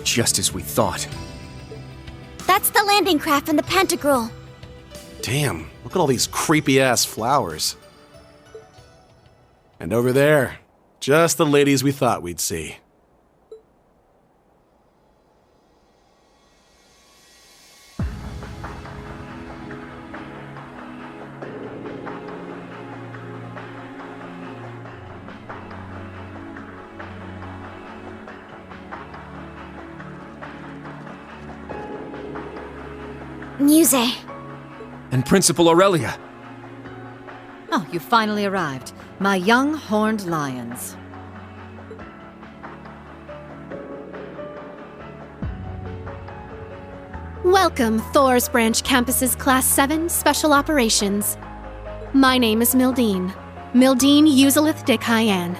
Just as we thought. That's the landing craft from the Pantagruel. Damn, look at all these creepy-ass flowers. And over there, just the ladies we thought we'd see. Musse. And Principal Aurelia. Oh, you finally arrived. My young horned lions. Welcome, Thor's Branch Campus's Class 7 Special Operations. My name is Mildine Uzalith de Cayenne.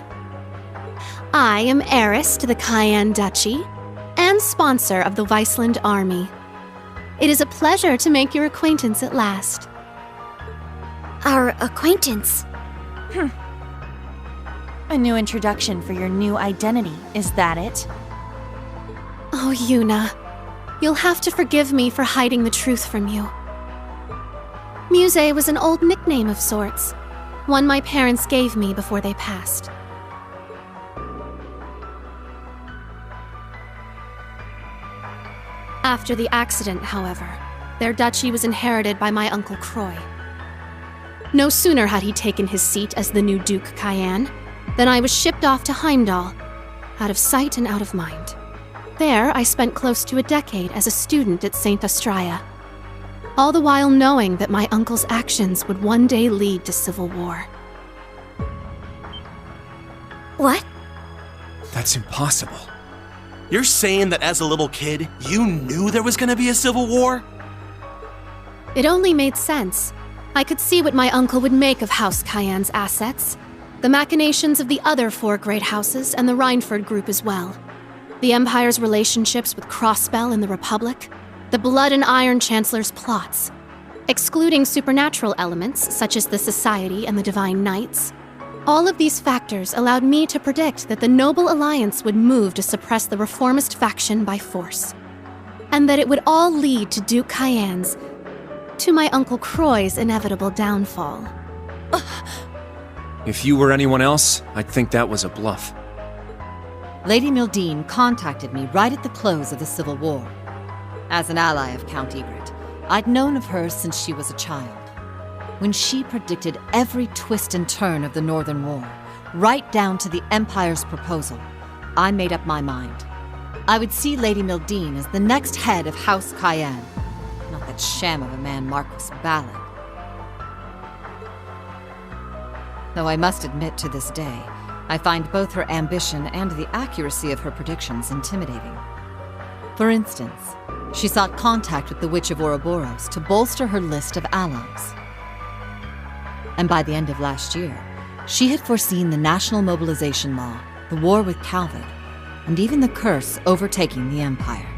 I am heiress to the Cayenne Duchy and sponsor of the Viceland Army. It is a pleasure to make your acquaintance at last. Our acquaintance? A new introduction for your new identity, is that it? Oh, Yuna. You'll have to forgive me for hiding the truth from you. Musse was an old nickname of sorts, one my parents gave me before they passed. After the accident, however, their duchy was inherited by my Uncle Croy. No sooner had he taken his seat as the new Duke Cayenne than I was shipped off to Heimdall, out of sight and out of mind. There, I spent close to a decade as a student at St. Astraea, all the while knowing that my uncle's actions would one day lead to civil war. What? That's impossible. You're saying that as a little kid, you knew there was gonna be a civil war? It only made sense. I could see what my uncle would make of House Cayenne's assets, the machinations of the other 4 great houses, and the Rhineford group as well. The Empire's relationships with Crossbell and the Republic, the Blood and Iron Chancellor's plots. Excluding supernatural elements, such as the Society and the Divine Knights, all of these factors allowed me to predict that the Noble Alliance would move to suppress the reformist faction by force, and that it would all lead to Duke Cayenne's, to my Uncle Croy's inevitable downfall. If you were anyone else, I'd think that was a bluff. Lady Mildine contacted me right at the close of the Civil War. As an ally of Count Egret, I'd known of her since she was a child. When she predicted every twist and turn of the Northern War, right down to the Empire's proposal, I made up my mind. I would see Lady Mildine as the next head of House Cayenne, not that sham of a man Marquis Ballard. Though I must admit to this day, I find both her ambition and the accuracy of her predictions intimidating. For instance, she sought contact with the Witch of Ouroboros to bolster her list of allies. And by the end of last year, she had foreseen the national mobilization law, the war with Calvid, and even the curse overtaking the Empire.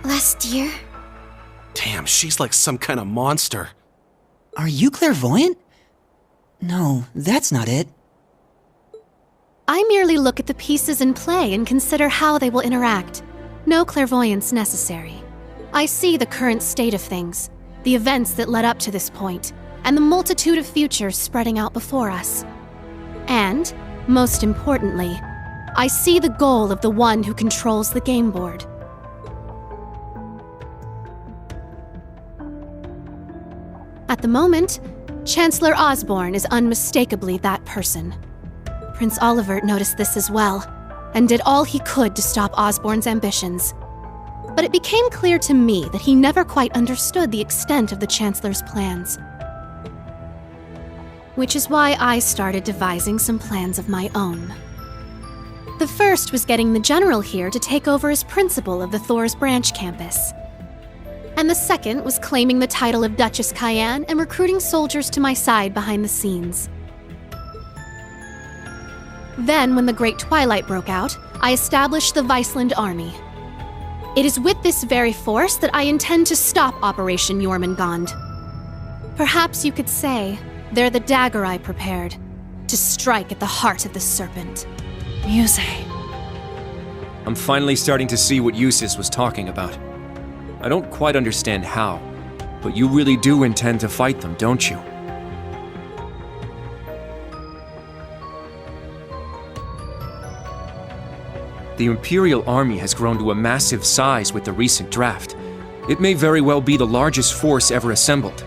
Last year? Damn, she's like some kind of monster. Are you clairvoyant? No, that's not it. I merely look at the pieces in play and consider how they will interact. No clairvoyance necessary. I see the current state of things, the events that led up to this point, and the multitude of futures spreading out before us. And, most importantly, I see the goal of the one who controls the game board. At the moment, Chancellor Osborne is unmistakably that person. Prince Olivert noticed this as well, and did all he could to stop Osborne's ambitions. But it became clear to me that he never quite understood the extent of the Chancellor's plans. Which is why I started devising some plans of my own. The first was getting the General here to take over as principal of the Thor's Branch campus. And the second was claiming the title of Duchess Cayenne and recruiting soldiers to my side behind the scenes. Then, when the Great Twilight broke out, I established the Viceland Army. It is with this very force that I intend to stop Operation Jormungand. Perhaps you could say they're the dagger I prepared to strike at the heart of the serpent. Musse. I'm finally starting to see what Eustace was talking about. I don't quite understand how, but you really do intend to fight them, don't you? The Imperial Army has grown to a massive size with the recent draft. It may very well be the largest force ever assembled.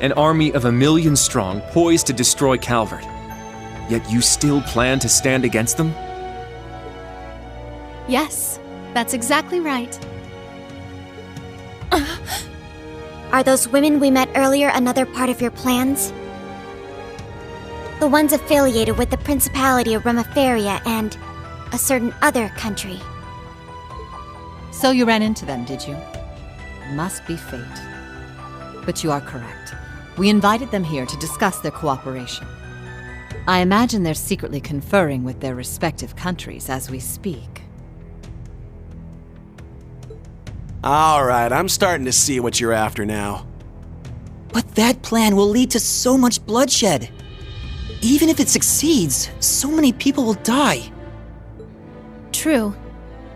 An army of 1 million strong, poised to destroy Calvert. Yet you still plan to stand against them? Yes, that's exactly right. Are those women we met earlier another part of your plans? The ones affiliated with the Principality of Remiferia and a certain other country. So you ran into them, did you? Must be fate. But you are correct. We invited them here to discuss their cooperation. I imagine they're secretly conferring with their respective countries as we speak. Alright, I'm starting to see what you're after now. But that plan will lead to so much bloodshed. Even if it succeeds, so many people will die. True.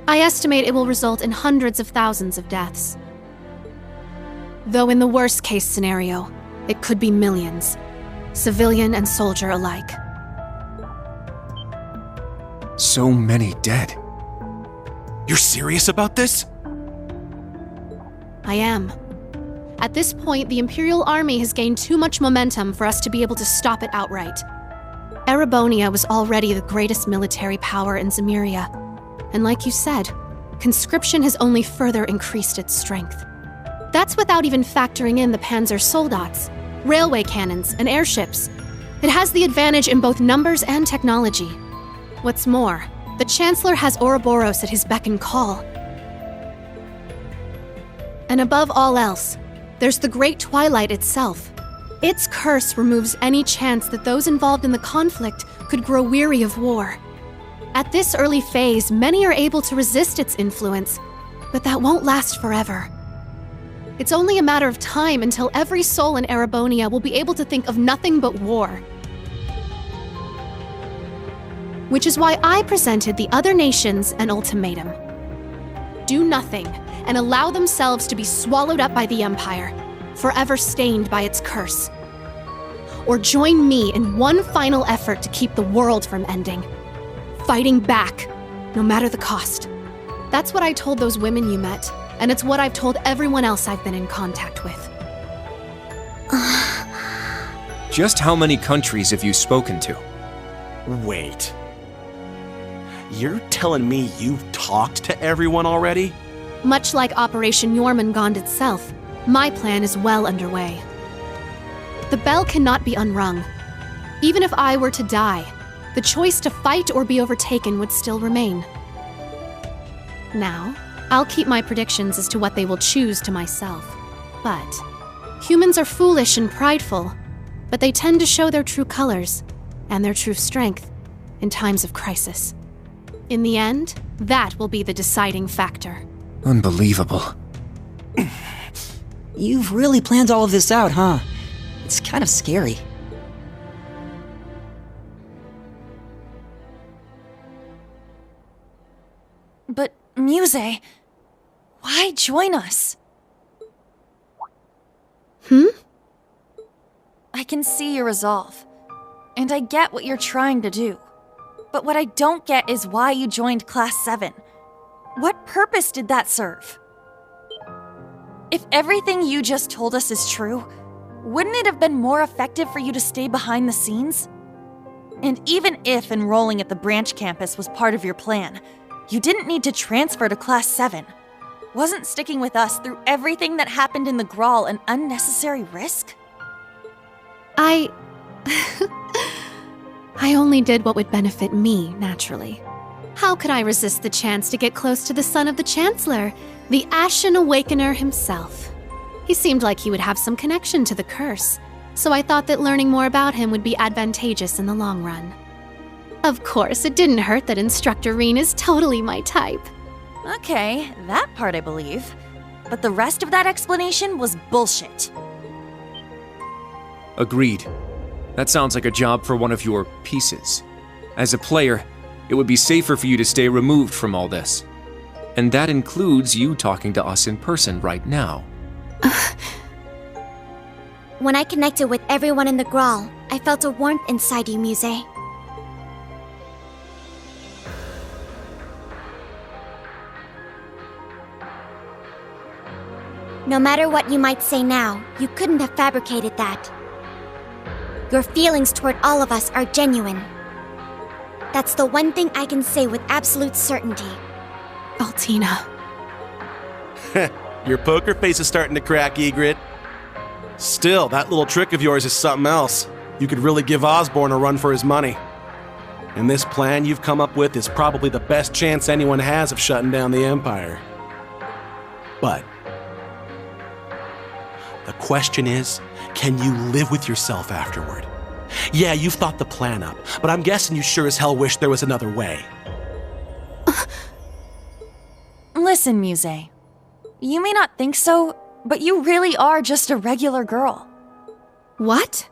I estimate it will result in hundreds of thousands of deaths. Though in the worst case scenario, it could be millions, civilian and soldier alike. So many dead. You're serious about this? I am. At this point, the Imperial Army has gained too much momentum for us to be able to stop it outright. Erebonia was already the greatest military power in Zemuria, and like you said, conscription has only further increased its strength. That's without even factoring in the Panzer Soldats, railway cannons, and airships. It has the advantage in both numbers and technology. What's more, the Chancellor has Ouroboros at his beck and call. And above all else, there's the Great Twilight itself. Its curse removes any chance that those involved in the conflict could grow weary of war. At this early phase, many are able to resist its influence, but that won't last forever. It's only a matter of time until every soul in Erebonia will be able to think of nothing but war. Which is why I presented the other nations an ultimatum. Do nothing, and allow themselves to be swallowed up by the Empire, forever stained by its curse. Or join me in one final effort to keep the world from ending. Fighting back, no matter the cost. That's what I told those women you met, and it's what I've told everyone else I've been in contact with. Just how many countries have you spoken to? Wait. You're telling me you've talked to everyone already? Much like Operation Jormungand itself, my plan is well underway. The bell cannot be unrung. Even if I were to die, the choice to fight or be overtaken would still remain. Now, I'll keep my predictions as to what they will choose to myself. But humans are foolish and prideful, but they tend to show their true colors and their true strength in times of crisis. In the end, that will be the deciding factor. Unbelievable. You've really planned all of this out, huh? It's kind of scary. But, Musse, why join us? I can see your resolve, and I get what you're trying to do. But what I don't get is why you joined Class 7. What purpose did that serve? If everything you just told us is true, wouldn't it have been more effective for you to stay behind the scenes? And even if enrolling at the branch campus was part of your plan, you didn't need to transfer to Class 7. Wasn't sticking with us through everything that happened in the Grawl an unnecessary risk? I only did what would benefit me, naturally. How could I resist the chance to get close to the son of the Chancellor, the Ashen Awakener himself? He seemed like he would have some connection to the curse, so I thought that learning more about him would be advantageous in the long run. Of course, it didn't hurt that Instructor Reen is totally my type. Okay, that part I believe. But the rest of that explanation was bullshit. Agreed. That sounds like a job for one of your pieces. As a player, it would be safer for you to stay removed from all this. And that includes you talking to us in person right now. When I connected with everyone in the Grawl, I felt a warmth inside you, Musse. No matter what you might say now, you couldn't have fabricated that. Your feelings toward all of us are genuine. That's the one thing I can say with absolute certainty. Altina. Your poker face is starting to crack, Egret. Still, that little trick of yours is something else. You could really give Osborne a run for his money. And this plan you've come up with is probably the best chance anyone has of shutting down the Empire. But the question is, can you live with yourself afterward? Yeah, you've thought the plan up, but I'm guessing you sure as hell wish there was another way. Listen, Musse. You may not think so, but you really are just a regular girl. What?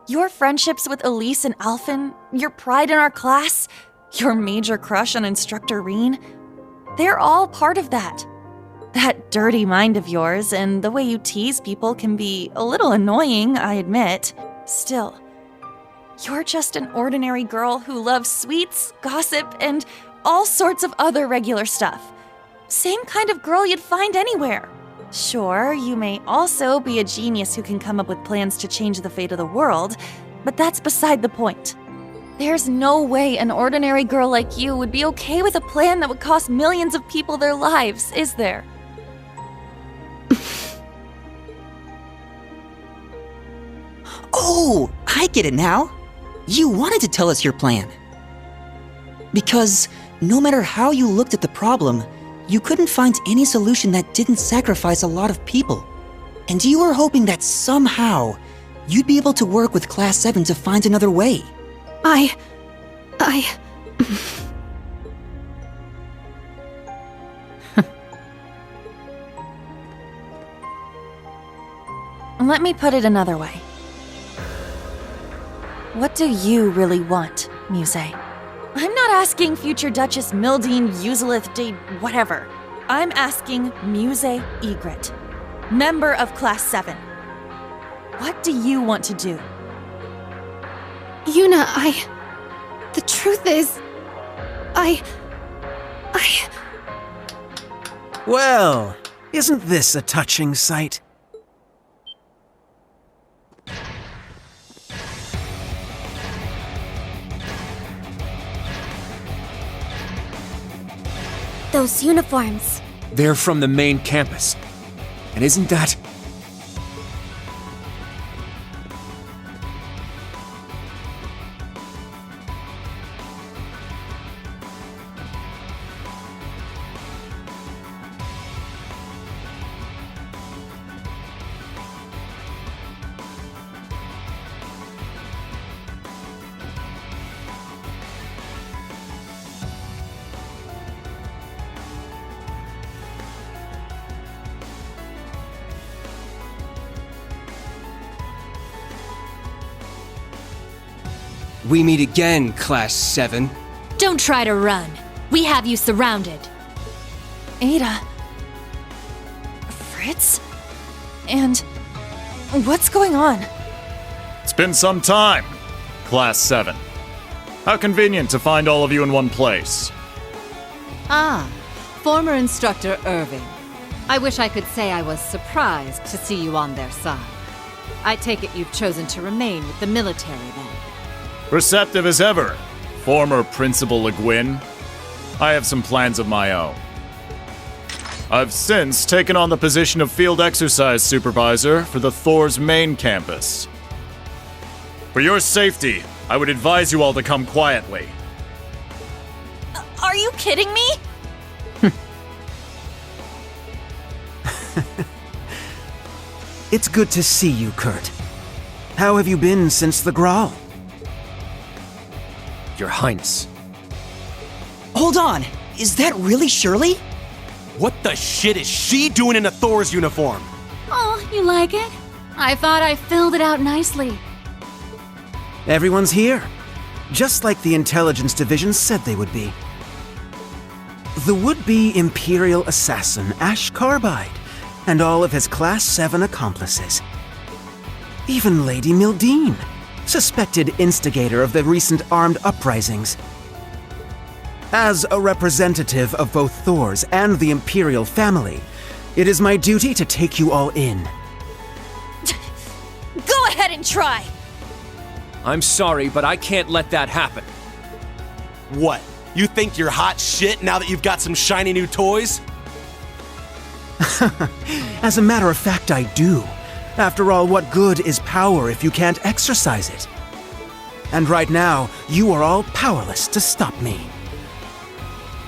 Your friendships with Elise and Alphen, your pride in our class, your major crush on Instructor Reen, they're all part of that. That dirty mind of yours and the way you tease people can be a little annoying, I admit. Still, you're just an ordinary girl who loves sweets, gossip, and all sorts of other regular stuff. Same kind of girl you'd find anywhere. Sure, you may also be a genius who can come up with plans to change the fate of the world, but that's beside the point. There's no way an ordinary girl like you would be okay with a plan that would cost millions of people their lives, is there? Oh, I get it now. You wanted to tell us your plan. Because no matter how you looked at the problem, you couldn't find any solution that didn't sacrifice a lot of people. And you were hoping that somehow you'd be able to work with Class 7 to find another way. Let me put it another way. What do you really want, Musse? I'm not asking future Duchess Mildine Uselith de whatever. I'm asking Musse Egret, member of Class 7. What do you want to do? Yuna, the truth is, Well, isn't this a touching sight? Those uniforms. They're from the main campus. And isn't that... We meet again, Class 7. Don't try to run. We have you surrounded. Ada. Fritz? And what's going on? It's been some time, Class 7. How convenient to find all of you in one place. Ah, former instructor Irving. I wish I could say I was surprised to see you on their side. I take it you've chosen to remain with the military then. Receptive as ever, former Principal Le Guin. I have some plans of my own. I've since taken on the position of Field Exercise Supervisor for the Thor's main campus. For your safety, I would advise you all to come quietly. Are you kidding me? It's good to see you, Kurt. How have you been since the Grawl? Your Highness. Hold on, is that really Shirley? What the shit is she doing in a Thor's uniform? Oh, you like it? I thought I filled it out nicely. Everyone's here. just like the Intelligence Division said they would be. The would-be Imperial assassin Ash Carbide and all of his Class 7 accomplices. Even Lady Mildine, suspected instigator of the recent armed uprisings. As a representative of both Thor's and the Imperial family, it is my duty to take you all in. Go ahead and try! I'm sorry, but I can't let that happen. What? You think you're hot shit now that you've got some shiny new toys? As a matter of fact, I do. After all, what good is power if you can't exercise it? And right now, you are all powerless to stop me.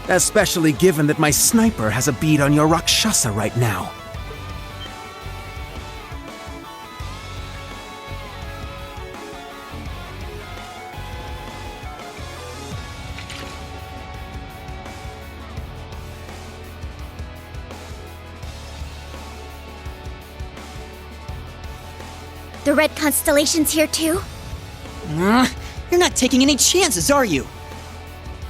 Especially given that my sniper has a bead on your Rakshasa right now. The Red Constellation's here too? You're not taking any chances, are you?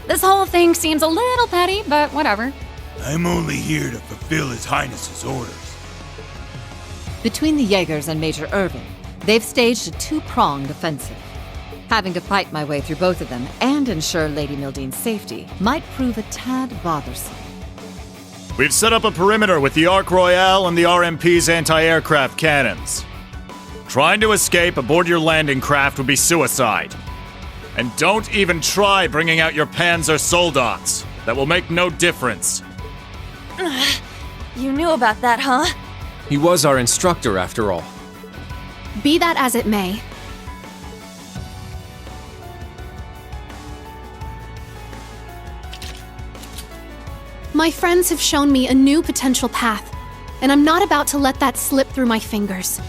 This whole thing seems a little petty, but whatever. I'm only here to fulfill His Highness's orders. Between the Jaegers and Major Irving, they've staged a two-pronged offensive. Having to fight my way through both of them and ensure Lady Mildine's safety might prove a tad bothersome. We've set up a perimeter with the Ark Royale and the RMP's anti-aircraft cannons. Trying to escape aboard your landing craft would be suicide. And don't even try bringing out your Panzer Soldats. That will make no difference. You knew about that, huh? He was our instructor, after all. Be that as it may, my friends have shown me a new potential path, and I'm not about to let that slip through my fingers.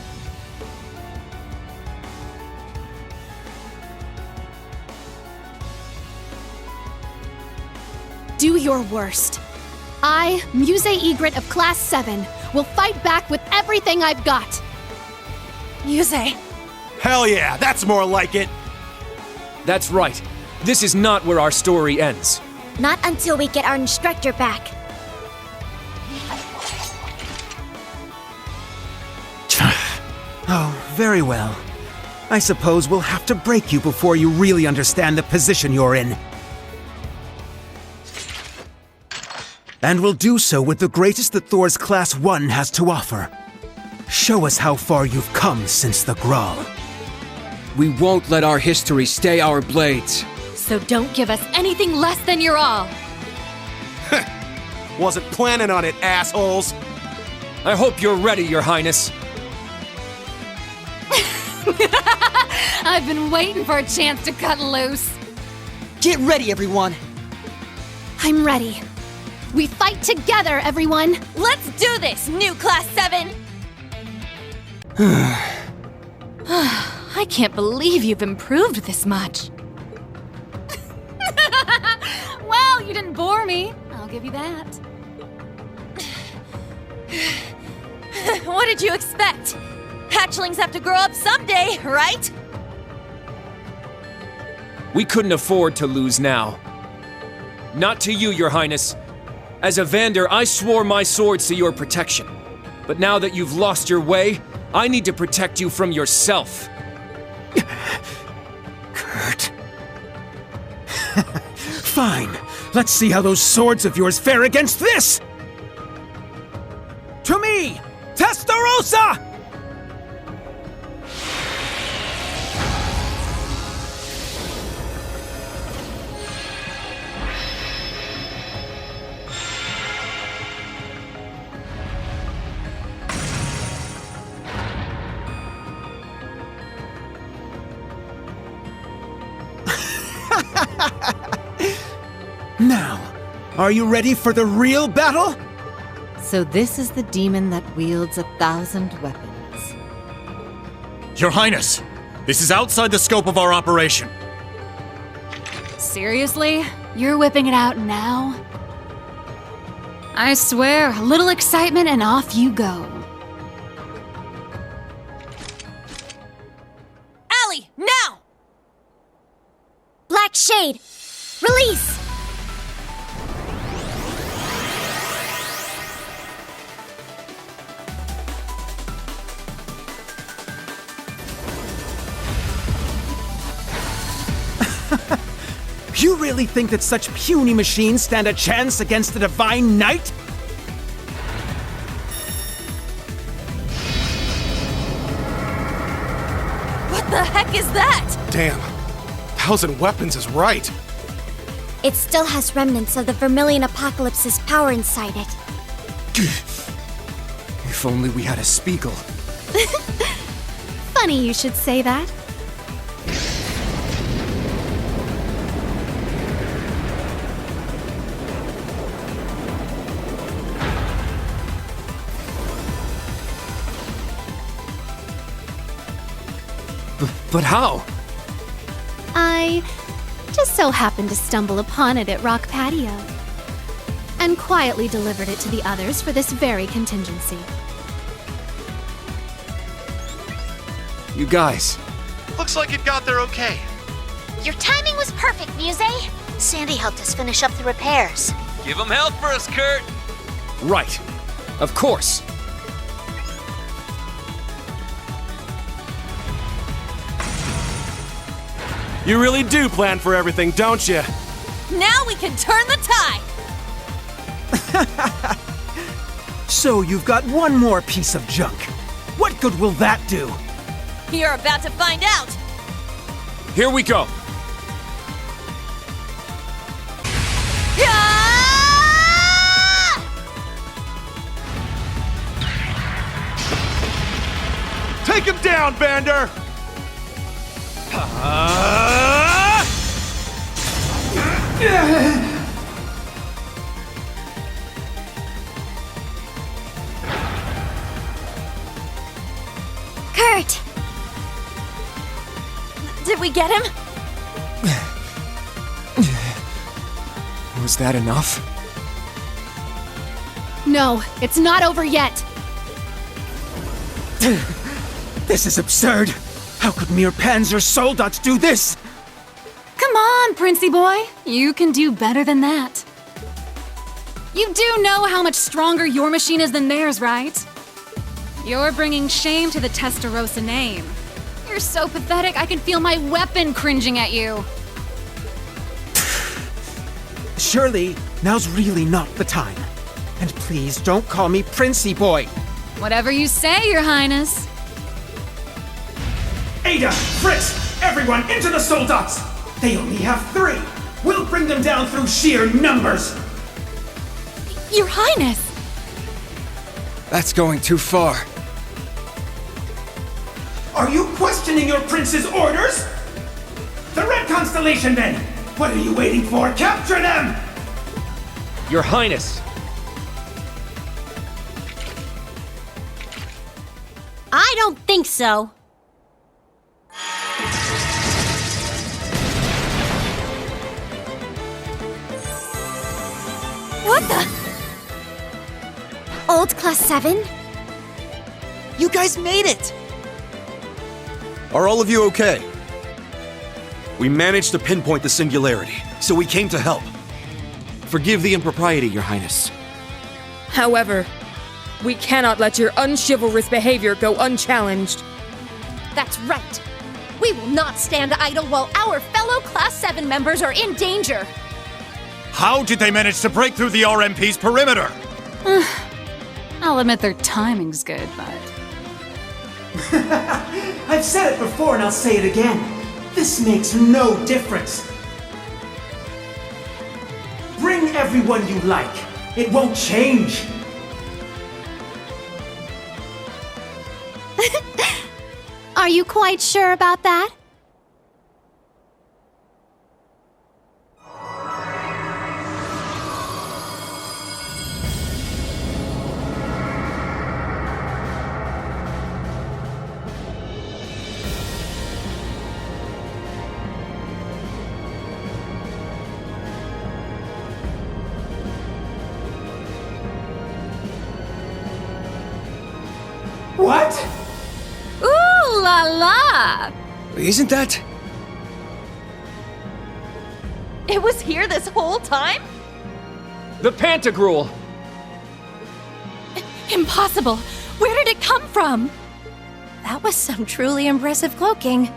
Do your worst. I, Musse Egret of Class 7, will fight back with everything I've got. Musse. Hell yeah, that's more like it! That's right. This is not where our story ends. Not until we get our instructor back. Oh, very well. I suppose we'll have to break you before you really understand the position you're in. And we'll do so with the greatest that Thor's Class 1 has to offer. Show us how far you've come since the Grawl. We won't let our history stay our blades. So don't give us anything less than your all. Wasn't planning on it, assholes! I hope you're ready, Your Highness. I've been waiting for a chance to cut loose. Get ready, everyone! I'm ready. We fight together, everyone! Let's do this, new Class 7! I can't believe you've improved this much. Well, you didn't bore me. I'll give you that. What did you expect? Hatchlings have to grow up someday, right? We couldn't afford to lose now. Not to you, Your Highness. As a Vander, I swore my swords to your protection. But now that you've lost your way, I need to protect you from yourself. Kurt. Fine. Let's see how those swords of yours fare against this! To me, Testarossa! Now, are you ready for the real battle? So this is the demon that wields 1,000 weapons. Your Highness, this is outside the scope of our operation. Seriously? You're whipping it out now? I swear, a little excitement and off you go. Allie, now! Shade! Release! You really think that such puny machines stand a chance against the Divine Knight? What the heck is that? Damn. Thousand Weapons is right. It still has remnants of the Vermilion Apocalypse's power inside it. If only we had a Spiegel. Funny you should say that. But how? I just so happened to stumble upon it at Rock Patio. And quietly delivered it to the others for this very contingency. You guys. Looks like it got there okay. Your timing was perfect, Musse. Sandy helped us finish up the repairs. Give him help for us, Kurt. Right. Of course. You really do plan for everything, don't you? Now we can turn the tide! So you've got one more piece of junk. What good will that do? You're about to find out! Here we go. Take him down, Vander! Kurt! Did we get him? Was that enough? No, it's not over yet. This is absurd. How could mere Panzer Soldats do this? Come on, Princey boy. You can do better than that. You do know how much stronger your machine is than theirs, right? You're bringing shame to the Testarossa name. You're so pathetic, I can feel my weapon cringing at you. Surely, now's really not the time. And please don't call me Princey Boy. Whatever you say, Your Highness. Ada, Fritz, everyone into the Soldats! They only have 3. We'll bring them down through sheer numbers. Your Highness! That's going too far. Are you questioning your prince's orders? The Red Constellation, then! What are you waiting for? Capture them! Your Highness! I don't think so. What the? Old Class 7? You guys made it! Are all of you okay? We managed to pinpoint the singularity, so we came to help. Forgive the impropriety, Your Highness. However, we cannot let your unchivalrous behavior go unchallenged. That's right. We will not stand idle while our fellow Class 7 members are in danger. How did they manage to break through the RMP's perimeter? I'll admit their timing's good, but... I've said it before and I'll say it again. This makes no difference. Bring everyone you like. It won't change. Are you quite sure about that? What? Ooh la la! Isn't that... It was here this whole time? The Pantagruel! Impossible! Where did it come from? That was some truly impressive cloaking.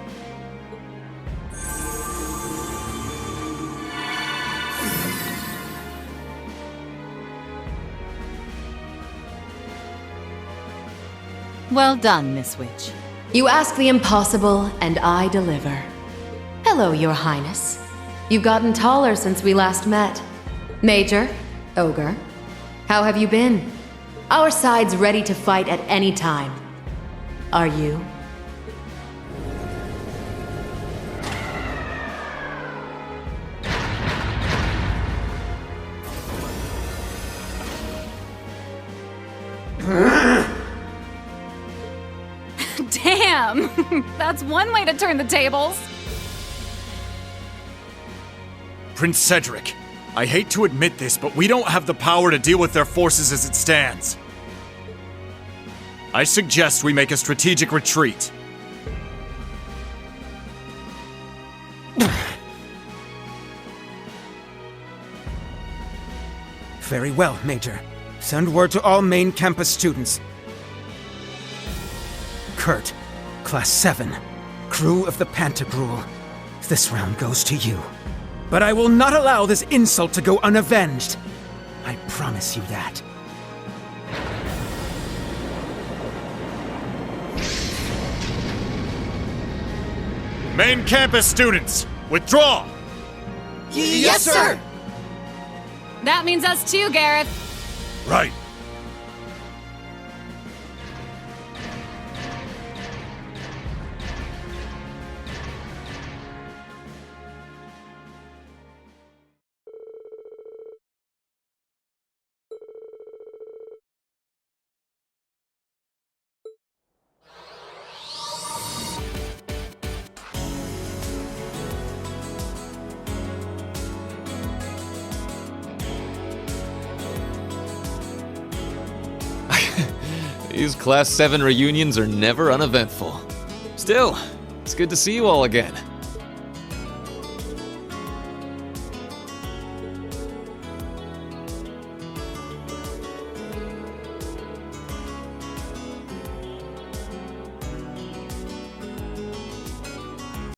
Well done, Miss Witch. You ask the impossible, and I deliver. Hello, Your Highness. You've gotten taller since we last met. Major, Ogre, how have you been? Our side's ready to fight at any time. Are you? Damn! That's one way to turn the tables. Prince Cedric, I hate to admit this, but we don't have the power to deal with their forces as it stands. I suggest we make a strategic retreat. Very well, Major. Send word to all main campus students. Kurt, Class 7, crew of the Pantagruel. This round goes to you. But I will not allow this insult to go unavenged. I promise you that. Main campus students, withdraw! Yes, sir! That means us too, Gareth. Right. These Class 7 reunions are never uneventful. Still, it's good to see you all again.